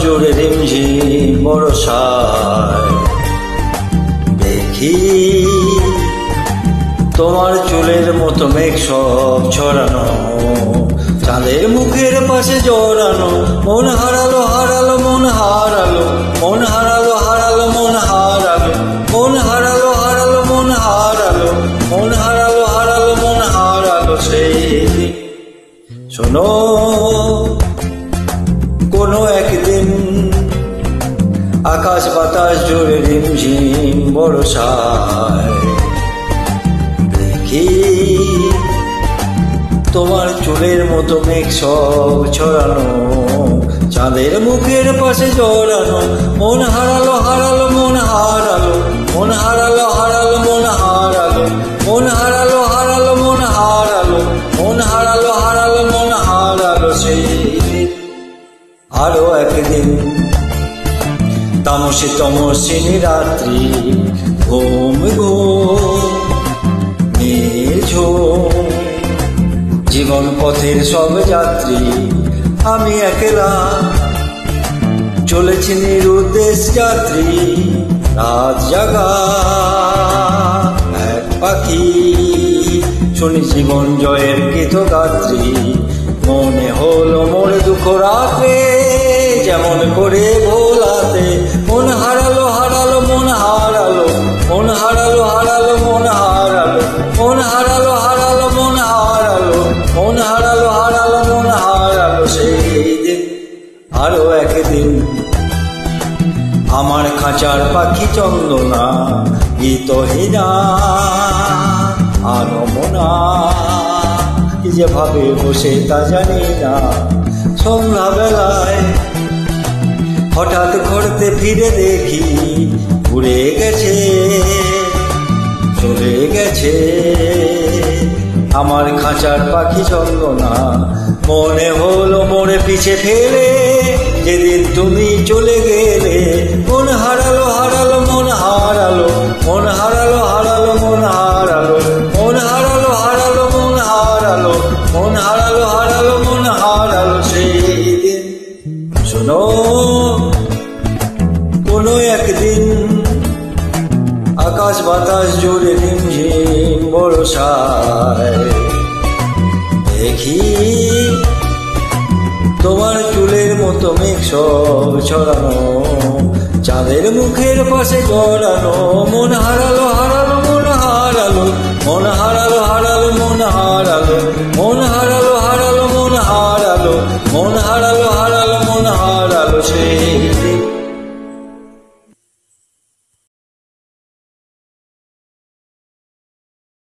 জুড়ে রিমঝিম বর্ষায় দেখি তোমার চুলের মতো মেঘ সব ছড়ানো, চাঁদের মুখের পাশে জড়ানো। মন হারালো হারালো মন হারালো, মন হারালো হারালো মন হারালো, মন হারালো হারালো মন হারালো, মন হারালো হারালো মন হারালো সেই দিন। শোনো কোনো একদিন আকাশ বাতাস জুড়ে রিমঝিম বর্ষায় দেখি তোমার চুলের মতো মেঘ সব ছড়ানো, চাঁদের মুখের পাশে জড়ানো। মন হারালো হারালো মন হারালো, মন হারালো হারালো মন হারালো, মন হারালো হারালো মন হারালো, মন হারালো হারালো মন হারালো সেই দিন। আরো একদিন তামসে তমসিনী রাত্রি, ঘুম ঘুম নিঝুম জীবন পথের সব যাত্রী। আমি একলা চলেছি নিরুদ্দেশ যাত্রী, রাত জাগা এক পাখি, শুনি জীবন জয়ের গীতগাত্রী। মনে হলো মোর দুঃখ রাতে যেমন করে ভোলাতে। মন হারালো হারালো মন হারালো, মন হারালো হারালো মন হারালো, মন হারালো হারালো মন হারালো, মন হারালো হারালো মন হারালো সেই দিন। আরো একদিন আমার খাঁচার পাখি চন্দনা গীতহীনা আরো মনা কি যে ভাবে বসে তা জানি না। সন্ধ্যা বেলায় হঠাৎ ঘুরতে ফিরে দেখি উড়ে গেছে চলে গেছে আমার খাঁচার পাখি চন্দনা। মনে হলো মোরে পিছে ফেলে যেদিন তুমি চলে গেলে। মন হারালো হারালো মন হারালো, মন হারালো হারালো মন হারালো, মন হারালো হারালো মন হারালো, মন হারালো হারালো মন হারালো সেই দিন। শোনো কোনো একদিন আকাশ বাতাস জুড়ে রিমঝিম বর্ষায় দেখি তোমার চুলের মতো মেঘ সব ছড়ানো, চাঁদের মুখের পাশে জড়ানো। মন হারালো